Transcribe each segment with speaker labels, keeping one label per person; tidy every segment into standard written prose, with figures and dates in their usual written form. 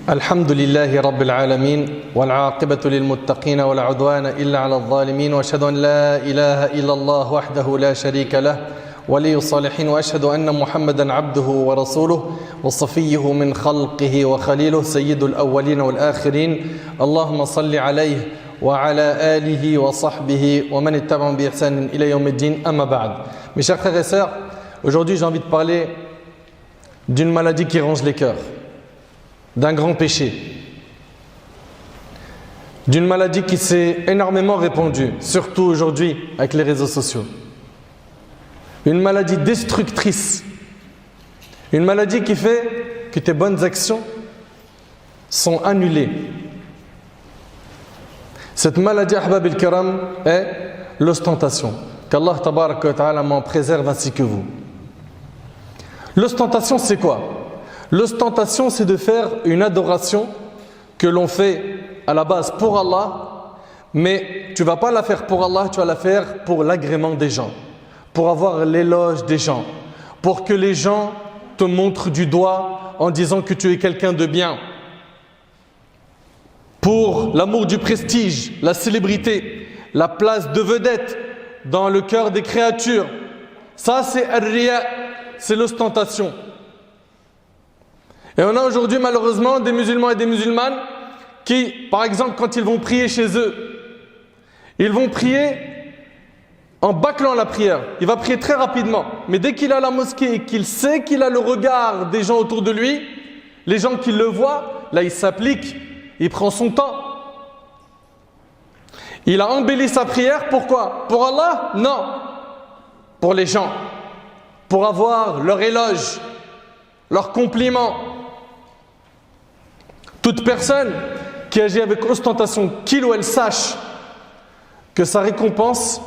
Speaker 1: الحمد لله رب العالمين والعاقبة للمتقين ولا عدوان إلا على الظالمين وأشهد أن لا إله إلا الله وحده لا شريك له ولي الصالحين وأشهد أن محمدا عبده ورسوله وصفيه من خلقه وخليله سيد الأولين والآخرين اللهم صل عليه وعلى آله وصحبه ومن اتبعهم بإحسان إلى يوم الدين أما بعد. Mes chers frères et sœurs, aujourd'hui j'ai envie de parler d'une maladie qui ronge les cœurs, d'un grand péché, d'une maladie qui s'est énormément répandue, surtout aujourd'hui avec les réseaux sociaux. Une maladie destructrice, une maladie qui fait que tes bonnes actions sont annulées. Cette maladie, ahbab al-kiram, est l'ostentation. Qu'Allah tabaraka wa ta'ala m'en préserve ainsi que vous. L'ostentation, c'est quoi? L'ostentation, c'est de faire une adoration que l'on fait à la base pour Allah, mais tu ne vas pas la faire pour Allah, tu vas la faire pour l'agrément des gens, pour avoir l'éloge des gens, pour que les gens te montrent du doigt en disant que tu es quelqu'un de bien, pour l'amour du prestige, la célébrité, la place de vedette dans le cœur des créatures. Ça, c'est ar-riya, c'est l'ostentation. Et on a aujourd'hui malheureusement des musulmans et des musulmanes qui, par exemple, quand ils vont prier chez eux, ils vont prier en bâclant la prière. Il va prier très rapidement. Mais dès qu'il est à la mosquée et qu'il sait qu'il a le regard des gens autour de lui, les gens qui le voient, là il s'applique, il prend son temps. Il a embelli sa prière, pourquoi? Pour Allah? Non. Pour les gens. Pour avoir leur éloge, leur compliment. Toute personne qui agit avec ostentation, qu'il ou elle sache que sa récompense,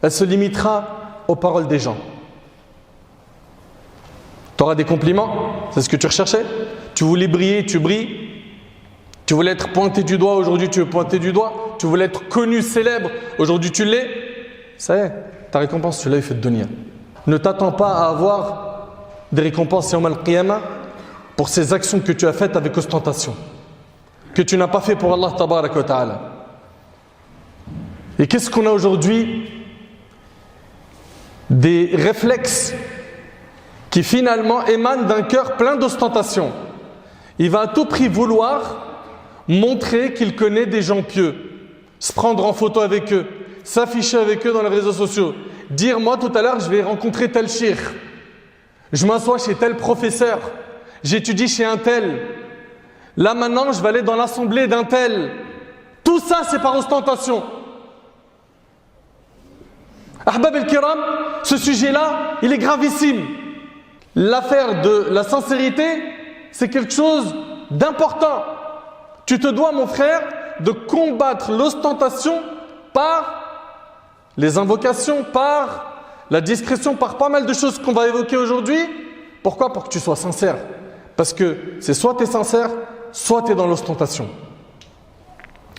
Speaker 1: elle se limitera aux paroles des gens. Tu auras des compliments, c'est ce que tu recherchais. Tu voulais briller, tu brilles. Tu voulais être pointé du doigt, aujourd'hui tu veux pointer du doigt. Tu voulais être connu, célèbre, aujourd'hui tu l'es. Ça y est, ta récompense, tu l'as eu fait de dunya. Ne t'attends pas à avoir des récompenses yawm al-qiyamah pour ces actions que tu as faites avec ostentation, que tu n'as pas fait pour Allah tabaraka wa ta'ala. Et qu'est-ce qu'on a aujourd'hui? Des réflexes qui finalement émanent d'un cœur plein d'ostentation. Il va à tout prix vouloir montrer qu'il connaît des gens pieux, se prendre en photo avec eux, s'afficher avec eux dans les réseaux sociaux, dire moi tout à l'heure je vais rencontrer tel cheikh, je m'assois chez tel professeur, j'étudie chez un tel, là maintenant je vais aller dans l'assemblée d'un tel. Tout ça c'est par ostentation. Ahbab al-kiram, ce sujet-là il est gravissime. L'affaire de la sincérité c'est quelque chose d'important. Tu te dois, mon frère, de combattre l'ostentation par les invocations, par la discrétion, par pas mal de choses qu'on va évoquer aujourd'hui. Pourquoi? Pour que tu sois sincère. Parce que c'est soit tu es sincère, soit tu es dans l'ostentation.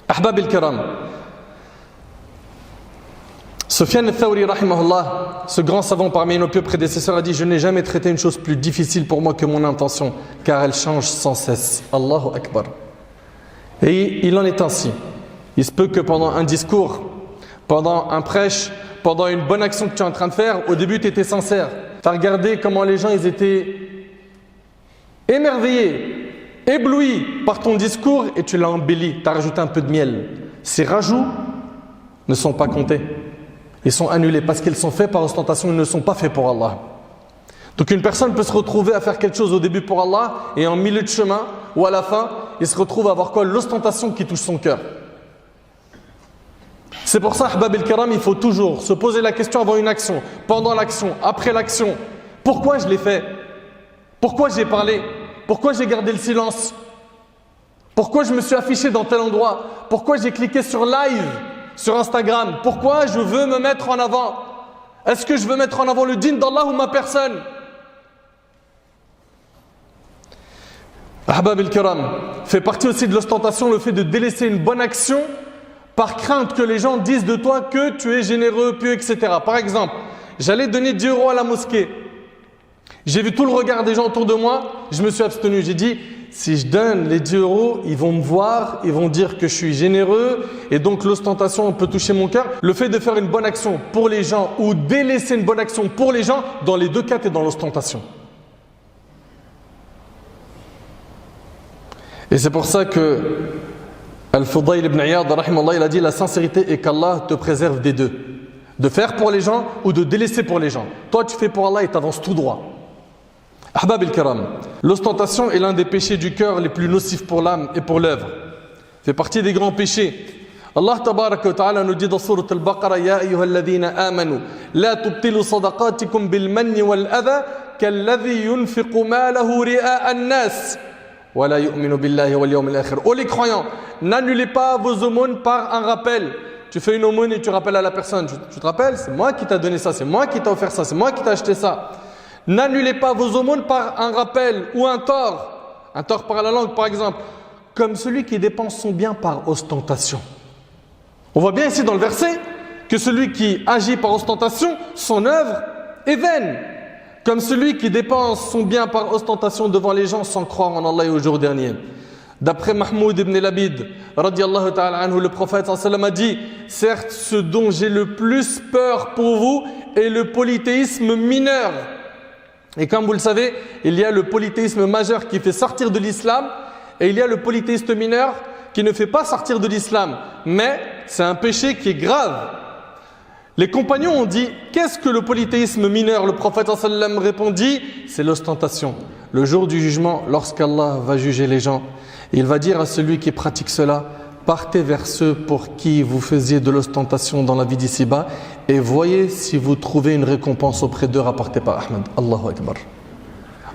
Speaker 1: Ahbab al-kiram. Sufyan al-Thawri, rahimahullah, ce grand savant parmi nos pieux prédécesseurs, a dit: je n'ai jamais traité une chose plus difficile pour moi que mon intention, car elle change sans cesse. Allahu Akbar. Et il en est ainsi. Il se peut que pendant un discours, pendant un prêche, pendant une bonne action que tu es en train de faire, au début tu étais sincère. Tu as regardé comment les gens ils étaient émerveillés, éblouis par ton discours et tu l'as embelli, tu as rajouté un peu de miel. Ces rajouts ne sont pas comptés. Ils sont annulés parce qu'ils sont faits par ostentation, ils ne sont pas faits pour Allah. Donc une personne peut se retrouver à faire quelque chose au début pour Allah et en milieu de chemin ou à la fin, il se retrouve à avoir quoi? L'ostentation qui touche son cœur. C'est pour ça, ahbab al-kiram, il faut toujours se poser la question avant une action, pendant l'action, après l'action. Pourquoi je l'ai fait? Pourquoi j'ai parlé? Pourquoi j'ai gardé le silence? Pourquoi je me suis affiché dans tel endroit? Pourquoi j'ai cliqué sur live sur Instagram? Pourquoi je veux me mettre en avant? Est-ce que je veux mettre en avant le dîn d'Allah ou ma personne? Ahbab al-kiram, fait partie aussi de l'ostentation le fait de délaisser une bonne action par crainte que les gens disent de toi que tu es généreux, pieux, etc. Par exemple, j'allais donner 10 € à la mosquée. J'ai vu tout le regard des gens autour de moi, je me suis abstenu. J'ai dit, si je donne les 10 euros, ils vont me voir, ils vont dire que je suis généreux et donc l'ostentation peut toucher mon cœur. Le fait de faire une bonne action pour les gens ou délaisser une bonne action pour les gens, dans les deux cas, tu es dans l'ostentation. Et c'est pour ça que Al-Fudayl ibn Iyad, il a dit la sincérité est qu'Allah te préserve des deux. De faire pour les gens ou de délaisser pour les gens. Toi, tu fais pour Allah et tu avances tout droit. Ahbab al-Kiram, l'ostentation est l'un des péchés du cœur les plus nocifs pour l'âme et pour l'œuvre. Fait partie des grands péchés. Allah tabaraka wa ta'ala nous dit dans sourate al-Baqarah Ya ayyuhalladhina amanu la tubtilu sadaqatikum bil manni wal adha kalladhi yunfiqu malahu ri'a an-nas wa la yu'minu billahi wal yawmil akhir. Oh les croyants, n'annulez pas vos aumônes par un rappel. Tu fais une aumône et tu rappelles à la personne, tu te rappelles, c'est moi qui t'a donné ça, c'est moi qui t'a offert ça, c'est moi qui t'a acheté ça. N'annulez pas vos aumônes par un rappel ou un tort par la langue par exemple, comme celui qui dépense son bien par ostentation. On voit bien ici dans le verset que celui qui agit par ostentation, son œuvre est vaine. Comme celui qui dépense son bien par ostentation devant les gens sans croire en Allah et au jour dernier. D'après Mahmoud ibn Labid, radiallahu ta'ala anhu, le prophète sallam a dit certes, ce dont j'ai le plus peur pour vous est le polythéisme mineur. Et comme vous le savez, il y a le polythéisme majeur qui fait sortir de l'islam et il y a le polythéisme mineur qui ne fait pas sortir de l'islam. Mais c'est un péché qui est grave. Les compagnons ont dit qu'est-ce que le polythéisme mineur? Le prophète sallam répondit c'est l'ostentation. Le jour du jugement, lorsqu'Allah va juger les gens, il va dire à celui qui pratique cela partez vers ceux pour qui vous faisiez de l'ostentation dans la vie d'ici-bas et voyez si vous trouvez une récompense auprès d'eux rapportée par Ahmed. Allahu Akbar.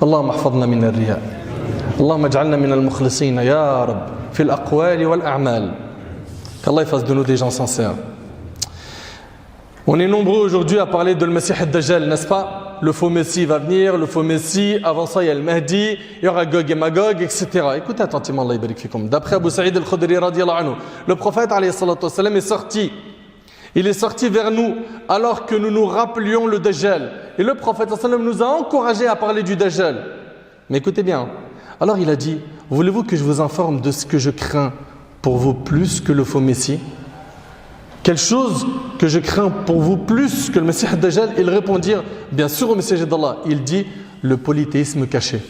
Speaker 1: Allahumma hafadna min al-riya. Allahumma ij'alna min al-mukhlisin ya Rabb fi al-aqwali wal-a'mal. Qu'Allah fasse de nous des gens sincères. On est nombreux aujourd'hui à parler de le Messie ad-Dajjal, n'est-ce pas? Le faux Messie va venir, le faux Messie, avant ça il y a le Mahdi, il y aura Gog et Magog, etc. Écoutez attentivement, Allah yabarik fikum. D'après Abu Sa'id al-Khudri radiyallahu anhu, le prophète alayhi salatu wassalam est sorti. Il est sorti vers nous alors que nous nous rappelions le Dajjal. Et le prophète sallallahu alayhi wa sallam nous a encouragés à parler du Dajjal. Mais écoutez bien, alors il a dit, voulez-vous que je vous informe de ce que je crains pour vous plus que le faux Messie? Quelle chose que je crains pour vous plus que le Messie ad-Dajjal? Ils répondirent, bien sûr au messager d'Allah. Il dit, le polythéisme caché.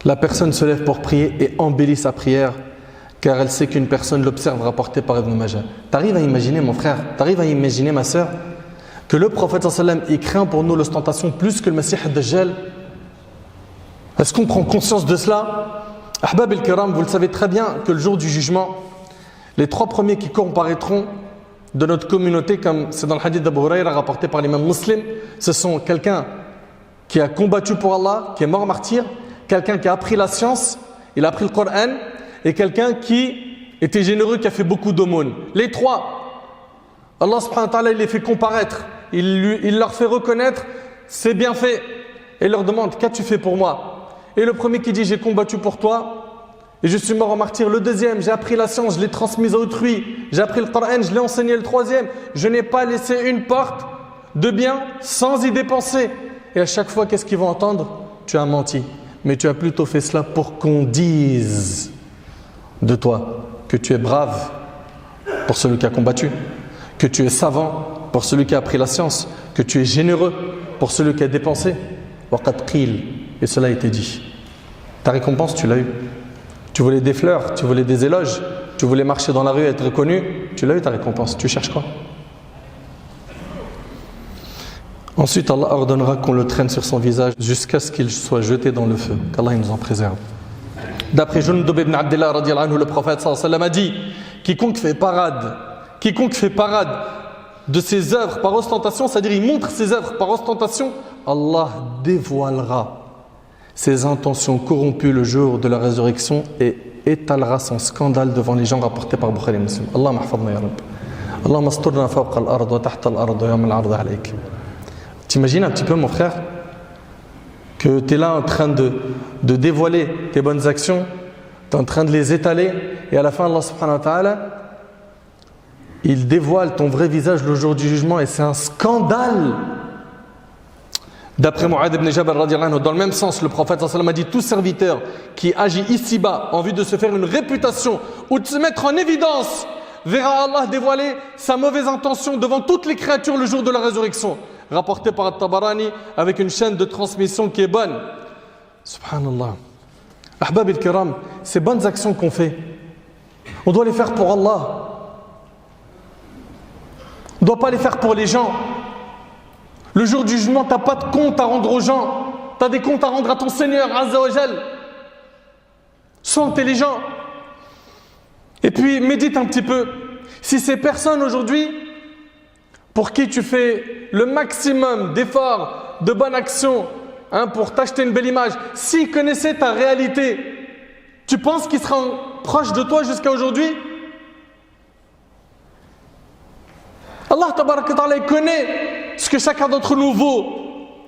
Speaker 1: La personne se lève pour prier et embellit sa prière car elle sait qu'une personne l'observe, rapporté par Ibn Majah. T'arrives à imaginer mon frère, t'arrives à imaginer ma soeur, que le prophète sallam il craint pour nous l'ostentation plus que le Messie ad-Dajjal? Est-ce qu'on prend conscience de cela? Ahbab al-Kiram, vous le savez très bien que le jour du jugement, les trois premiers qui comparaîtront de notre communauté, comme c'est dans le hadith d'Abu Hurayra rapporté par l'imam Muslim, ce sont quelqu'un qui a combattu pour Allah, qui est mort martyr, quelqu'un qui a appris la science, il a appris le Coran, et quelqu'un qui était généreux, qui a fait beaucoup d'aumônes. Les trois, Allah subhanahu wa ta'ala, il les fait comparaître, il leur fait reconnaître ses bienfaits, et il leur demande, qu'as-tu fait pour moi? Et le premier qui dit, j'ai combattu pour toi, et je suis mort en martyr. Le deuxième, j'ai appris la science, je l'ai transmise à autrui. J'ai appris le Coran, je l'ai enseigné. Le troisième, je n'ai pas laissé une porte de bien sans y dépenser. Et à chaque fois, qu'est-ce qu'ils vont entendre? Tu as menti. Mais tu as plutôt fait cela pour qu'on dise de toi que tu es brave pour celui qui a combattu, que tu es savant pour celui qui a appris la science, que tu es généreux pour celui qui a dépensé. Waqad qil. Et cela a été dit. Ta récompense, tu l'as eue. Tu voulais des fleurs, tu voulais des éloges, tu voulais marcher dans la rue et être reconnu, tu l'as eu ta récompense, tu cherches quoi? Ensuite, Allah ordonnera qu'on le traîne sur son visage jusqu'à ce qu'il soit jeté dans le feu, qu'Allah nous en préserve. D'après Jundub ibn Abdullah radiyallahu anhu, le prophète sallallahu alayhi wa sallam a dit quiconque fait parade de ses œuvres par ostentation, c'est-à-dire il montre ses œuvres par ostentation, Allah dévoilera ses intentions corrompues le jour de la résurrection et étalera son scandale devant les gens, rapportés par Bukhari et Muslim. Allahumma hafadna ya Rabb. Allahumma asturna fawqa al-ard wa tahta al-ard wa yawm al-ard alayk. T'imagines un petit peu mon frère que tu es là en train de dévoiler tes bonnes actions, tu es en train de les étaler et à la fin Allah subhanahu wa ta'ala il dévoile ton vrai visage le jour du jugement et c'est un scandale. D'après Mu'adh ibn Jabal radiallahu anhu, dans le même sens, le prophète sallallahu alayhi wa sallam a dit tout serviteur qui agit ici-bas en vue de se faire une réputation ou de se mettre en évidence verra Allah dévoiler sa mauvaise intention devant toutes les créatures le jour de la résurrection. Rapporté par At-Tabarani avec une chaîne de transmission qui est bonne. Subhanallah. Ahbab al-Kiram, ces bonnes actions qu'on fait, on doit les faire pour Allah. On ne doit pas les faire pour les gens. Le jour du jugement, tu n'as pas de compte à rendre aux gens. Tu as des comptes à rendre à ton Seigneur, Azza wa Jal. Sois intelligent. Et puis, médite un petit peu. Si ces personnes aujourd'hui, pour qui tu fais le maximum d'efforts, de bonnes actions, pour t'acheter une belle image, s'ils connaissaient ta réalité, tu penses qu'ils seront proches de toi jusqu'à aujourd'hui? Allah tabaraka ta'ala, il connaît ce que chacun d'entre nous vaut.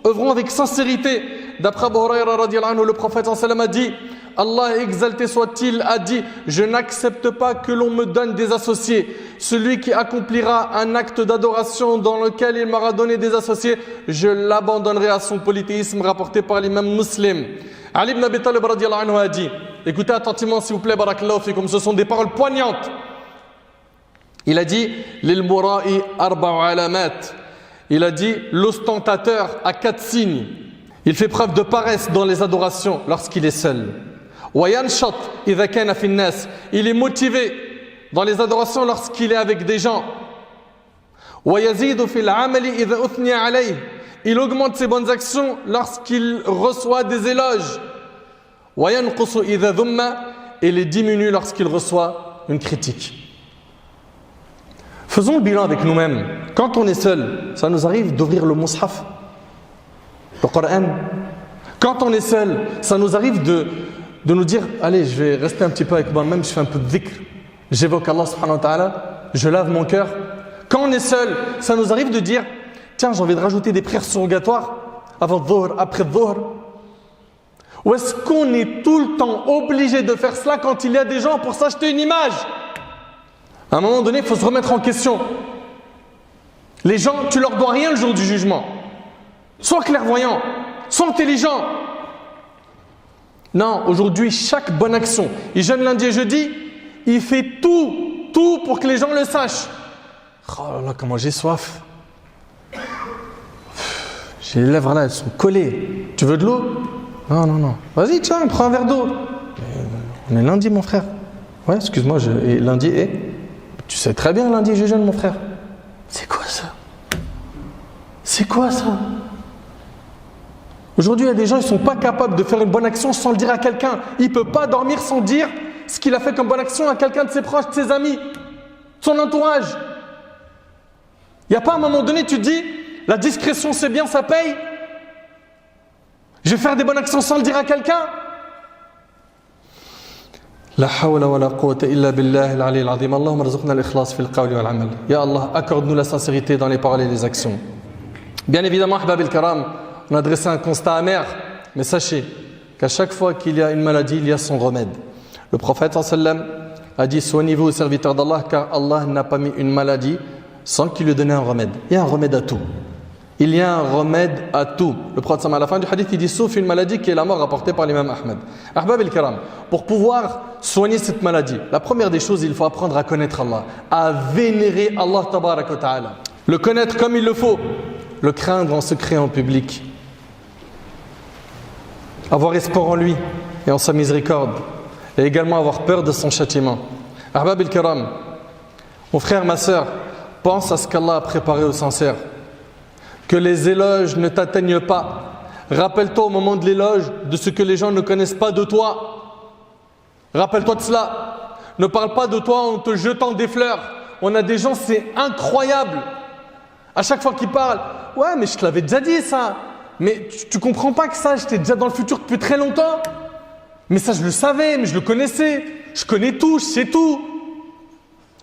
Speaker 1: Œuvrons avec sincérité. D'après Abu Hurayra radiallahu anhu, le prophète sallallahu alayhi wa sallam a dit, Allah exalté soit-il a dit, je n'accepte pas que l'on me donne des associés. Celui qui accomplira un acte d'adoration dans lequel il m'aura donné des associés, je l'abandonnerai à son polythéisme, rapporté par l'imam Muslim. Ali ibn Abi Talib radiallahu anhu a dit, écoutez attentivement s'il vous plaît, barakallahu fikum, ce sont des paroles poignantes. Il a dit, lil mura'i arba'u alamat. Il a dit, l'ostentateur a 4 signes. Il fait preuve de paresse dans les adorations lorsqu'il est seul. Wayanshat idha kana fi an-nas. Il est motivé dans les adorations lorsqu'il est avec des gens. Wayazidu fil 'amali idha uthniya alayhi. Il augmente ses bonnes actions lorsqu'il reçoit des éloges. Wayanqusu idha dhumma. Et les diminue lorsqu'il reçoit une critique. Faisons le bilan avec nous-mêmes. Quand on est seul, ça nous arrive d'ouvrir le mushaf, le Coran. Quand on est seul, ça nous arrive de nous dire, allez, je vais rester un petit peu avec moi-même, je fais un peu de dhikr, j'évoque Allah subhanahu wa ta'ala, je lave mon cœur. Quand on est seul, ça nous arrive de dire, tiens, j'ai envie de rajouter des prières surrogatoires avant dhuhr, après dhuhr. Ou est-ce qu'on est tout le temps obligé de faire cela quand il y a des gens pour s'acheter une image? À un moment donné, il faut se remettre en question. Les gens, tu leur dois rien le jour du jugement. Sois clairvoyant, sois intelligent. Non, aujourd'hui, chaque bonne action, il jeûne lundi et jeudi, il fait tout pour que les gens le sachent. Oh là là, comment j'ai soif. J'ai les lèvres là, elles sont collées. Tu veux de l'eau? Non, non, non. Vas-y, tiens, prends un verre d'eau. On est lundi, mon frère. Ouais, excuse-moi, et lundi est... Tu sais très bien, lundi, je jeûne, mon frère. C'est quoi ça? C'est quoi ça? Aujourd'hui, il y a des gens, ils ne sont pas capables de faire une bonne action sans le dire à quelqu'un. Il ne peut pas dormir sans dire ce qu'il a fait comme bonne action à quelqu'un de ses proches, de ses amis, de son entourage. Il n'y a pas un moment donné, tu te dis, la discrétion c'est bien, ça paye. Je vais faire des bonnes actions sans le dire à quelqu'un. La hawla wa la quwwata illa billah al-ali al-azim. Allahumma rzuqna al-ikhlas fi al-qawli wal-amal. Ya Allah, accorde-nous la sincérité dans les paroles et les actions. Bien évidemment, ahbab al-kiram, on a dressé un constat amer, mais sachez qu'à chaque fois qu'il y a une maladie, il y a son remède. Le prophète sallam a dit, soignez-vous aux serviteurs d'Allah, car Allah n'a pas mis une maladie sans qu'il lui donne un remède. Il y a un remède à tout. Il y a un remède à tout. Le prophète à la fin du hadith, il dit, sauf une maladie qui est la mort rapportée par l'imam Ahmed. Ahbab al-kiram, pour pouvoir soigner cette maladie, la première des choses, il faut apprendre à connaître Allah, à vénérer Allah tabaraka wa ta'ala. Le connaître comme il le faut, le craindre en secret, en public. Avoir espoir en lui et en sa miséricorde. Et également avoir peur de son châtiment. Ahbab al-kiram, mon frère, ma soeur, pense à ce qu'Allah a préparé aux sincères. Que les éloges ne t'atteignent pas. Rappelle-toi au moment de l'éloge de ce que les gens ne connaissent pas de toi. Rappelle-toi de cela. Ne parle pas de toi en te jetant des fleurs. On a des gens, c'est incroyable. À chaque fois qu'ils parlent, ouais, mais je te l'avais déjà dit ça. Mais tu comprends pas que ça, j'étais déjà dans le futur depuis très longtemps. Mais ça, je le savais, mais je le connaissais. Je connais tout, je sais tout.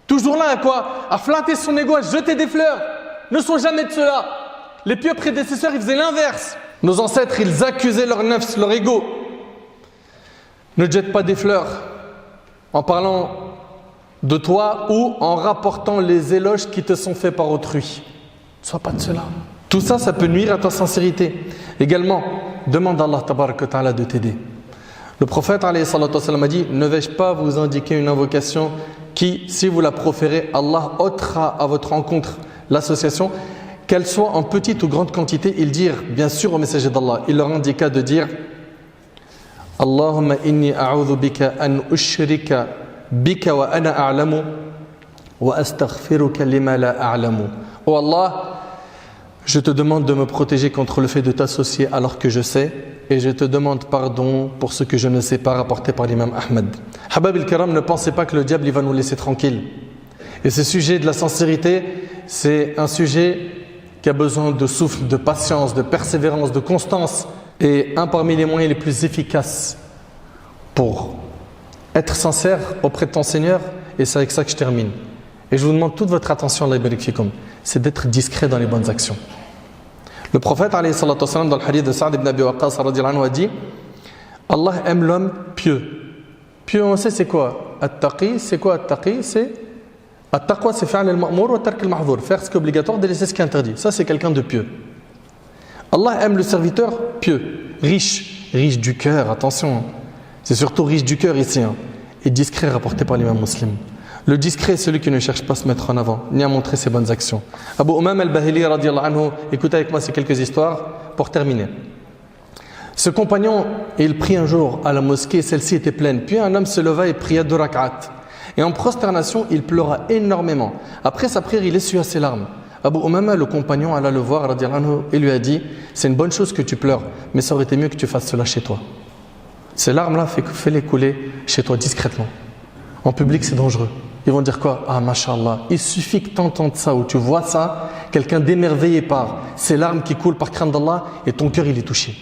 Speaker 1: Toujours là à quoi? À flatter son ego, à jeter des fleurs. Ne sont jamais de cela. Les pieux prédécesseurs, ils faisaient l'inverse. Nos ancêtres, ils accusaient leur nefs, leur ego. Ne jette pas des fleurs en parlant de toi ou en rapportant les éloges qui te sont faits par autrui. Ne sois pas de cela. Tout ça, ça peut nuire à ta sincérité. Également, demande à Allah tabaraka wa ta'ala de t'aider. Le prophète alayhi salatu wa sallam a dit: ne vais-je pas vous indiquer une invocation qui, si vous la proférez, Allah ôtera à votre rencontre l'association, qu'elle soit en petite ou grande quantité. Ils dirent, bien sûr, au messager d'Allah, il leur indiqua de dire: Allahumma inni a'udhu bika an ushrika bika wa ana a'lamu wa astaghfiruka lima la a'lamu. Oh Allah, je te demande de me protéger contre le fait de t'associer alors que je sais, et je te demande pardon pour ce que je ne sais pas, rapporté par l'imam Ahmed. Habab al-Kiram, ne pensez pas que le diable il va nous laisser tranquilles. Et ce sujet de la sincérité, c'est un sujet qui a besoin de souffle, de patience, de persévérance, de constance, et un parmi les moyens les plus efficaces pour être sincère auprès de ton Seigneur, et c'est avec ça que je termine. Et je vous demande toute votre attention, Allah yabarik fikum, c'est d'être discret dans les bonnes actions. Le prophète alayhi salatu wa sallam, dans le hadith de Sa'd ibn Abi Waqqas radiyallahu anhu, a dit: Allah aime l'homme pieux. Pieux, on sait c'est quoi? At-taqi, c'est quoi at-taqi? C'est at-taqwa, c'est fi'l al-ma'mur wa tark al-mahdhur, faire ce qui est obligatoire, délaisser ce qui est interdit. Ça, c'est quelqu'un de pieux. Allah aime le serviteur pieux, riche du cœur, attention, c'est surtout riche du cœur ici, et discret, rapporté par l'imam Muslim. Le discret est celui qui ne cherche pas à se mettre en avant, ni à montrer ses bonnes actions. Abu Umam al-Bahili radiyallahu anhu, écoutez avec moi ces quelques histoires pour terminer. Ce compagnon, il prit un jour à la mosquée, celle-ci était pleine, puis un homme se leva et pria 2 rak'at. Et en prosternation, il pleura énormément. Après sa prière, il essuya ses larmes. Abu Umama, le compagnon, alla le voir radiyallahu anhu, et lui a dit: c'est une bonne chose que tu pleures, mais ça aurait été mieux que tu fasses cela chez toi. Ces larmes-là, fais-les couler chez toi discrètement. En public, c'est dangereux. Ils vont dire quoi? Ah, mashallah, il suffit que tu entends ça ou tu vois ça, quelqu'un d'émerveillé par ces larmes qui coulent par crainte d'Allah, et ton cœur il est touché.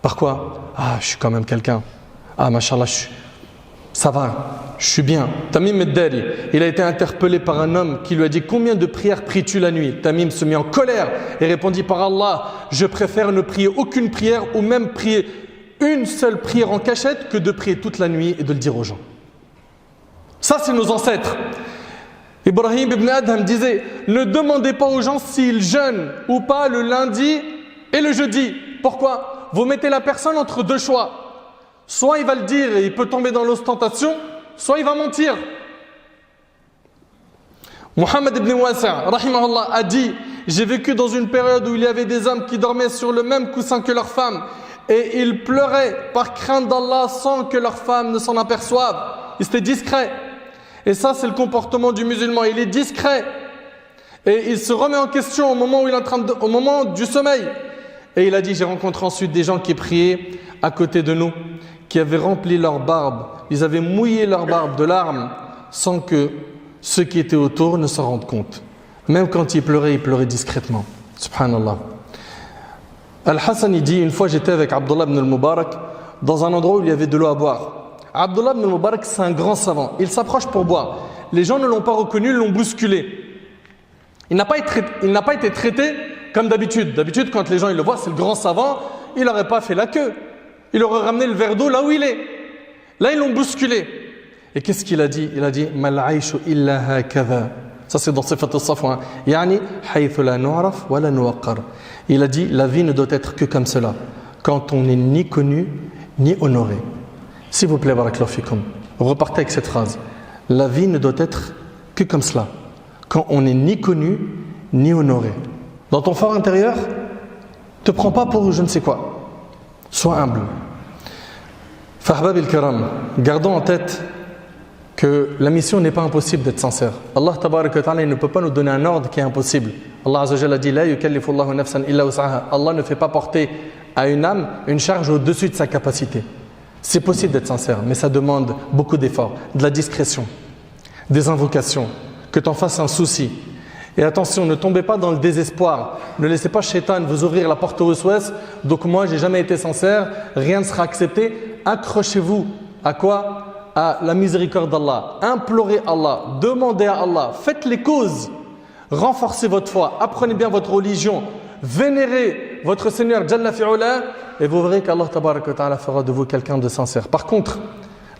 Speaker 1: Par quoi? Ah, je suis quand même quelqu'un. Ah, mashallah, ça va, je suis bien. Tamim ad-Dari, il a été interpellé par un homme qui lui a dit: combien de prières pries-tu la nuit? Tamim se mit en colère et répondit: par Allah, je préfère ne prier aucune prière, ou même prier une seule prière en cachette, que de prier toute la nuit et de le dire aux gens. Ça, c'est nos ancêtres. Ibrahim ibn Adham disait: ne demandez pas aux gens s'ils jeûnent ou pas le lundi et le jeudi. Pourquoi? Vous mettez la personne entre 2 choix. Soit il va le dire et il peut tomber dans l'ostentation, soit il va mentir. Muhammad ibn Wasi' rahimahullah a dit: j'ai vécu dans une période où il y avait des hommes qui dormaient sur le même coussin que leurs femmes, et ils pleuraient par crainte d'Allah sans que leurs femmes ne s'en aperçoivent. Ils étaient discrets. Et ça, c'est le comportement du musulman. Il est discret. Et il se remet en question au moment où il est au moment du sommeil. Et il a dit: j'ai rencontré ensuite des gens qui priaient à côté de nous, qui avaient rempli leur barbe. Ils avaient mouillé leur barbe de larmes sans que ceux qui étaient autour ne s'en rendent compte. Même quand ils pleuraient discrètement. Subhanallah. Al-Hassan, il dit: une fois j'étais avec Abdullah ibn al-Mubarak dans un endroit où il y avait de l'eau à boire. Abdullah ibn al-Mubarak, c'est un grand savant. Il s'approche pour boire. Les gens ne l'ont pas reconnu, l'ont bousculé. Il n'a pas été traité comme d'habitude. D'habitude, quand les gens ils le voient, c'est le grand savant, il n'aurait pas fait la queue. Il aurait ramené le verre d'eau là où il est. Là, ils l'ont bousculé. Et qu'est-ce qu'il a dit? Il a dit: Mal aïshu illa hakadha. Ça, c'est dans Sifat al-Safwa. Yani, haythu la nu'raf wa la nuwaqqar. Il a dit: la vie ne doit être que comme cela, quand on n'est ni connu ni honoré. S'il vous plaît, barakallahu fikum, repartez avec cette phrase. La vie ne doit être que comme cela, quand on n'est ni connu ni honoré. Dans ton fort intérieur, ne te prends pas pour je ne sais quoi. Sois humble. Fahbab al-Kiram, gardons en tête que la mission n'est pas impossible d'être sincère. Allah tabarak wa ta'ala ne peut pas nous donner un ordre qui est impossible. Allah azza wa jalla dit: La yukallifu Allahu nafsan illa wus'aha. Allah ne fait pas porter à une âme une charge au-dessus de sa capacité. C'est possible d'être sincère, mais ça demande beaucoup d'efforts, de la discrétion, des invocations, que tu en fasses un souci. Et attention, ne tombez pas dans le désespoir. Ne laissez pas Shaitan vous ouvrir la porte au waswas. Donc moi, j'ai jamais été sincère, rien ne sera accepté. Accrochez-vous à quoi? À la miséricorde d'Allah. Implorez Allah, demandez à Allah, faites les causes. Renforcez votre foi, apprenez bien votre religion, vénérez votre Seigneur Jalla fi'ula, et vous verrez qu'Allah tabaraka wa ta'ala fera de vous quelqu'un de sincère. Par contre,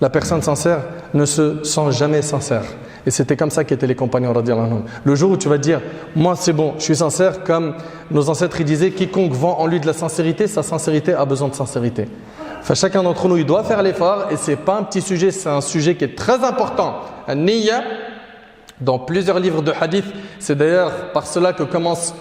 Speaker 1: la personne sincère ne se sent jamais sincère. Et c'était comme ça qu'étaient les compagnons radiyallahu anhum. Le jour où tu vas dire, moi c'est bon, je suis sincère, comme nos ancêtres ils disaient, quiconque vend en lui de la sincérité, sa sincérité a besoin de sincérité. Enfin, chacun d'entre nous, il doit faire l'effort et c'est pas un petit sujet, c'est un sujet qui est très important. An-niyya, dans plusieurs livres de hadith, c'est d'ailleurs par cela que commencent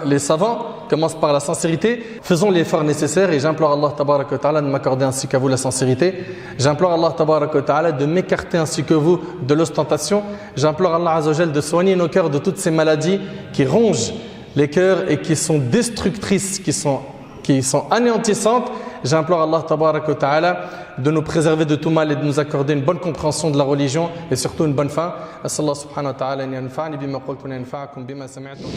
Speaker 1: les savants, commencent par la sincérité. Faisons l'effort nécessaire et j'implore Allah tabaraka wa ta'ala de m'accorder ainsi qu'à vous la sincérité. J'implore Allah tabaraka wa ta'ala de m'écarter ainsi que vous de l'ostentation. J'implore Allah azza wa jal de soigner nos cœurs de toutes ces maladies qui rongent les cœurs et qui sont destructrices, qui sont anéantissantes. J'implore Allah tabaraka wa ta'ala de nous préserver de tout mal et de nous accorder une bonne compréhension de la religion et surtout une bonne fin. As'Allah subhanahu wa ta'ala an yanfa'ani bima qultu wa yanfa'akum bima sami'tum.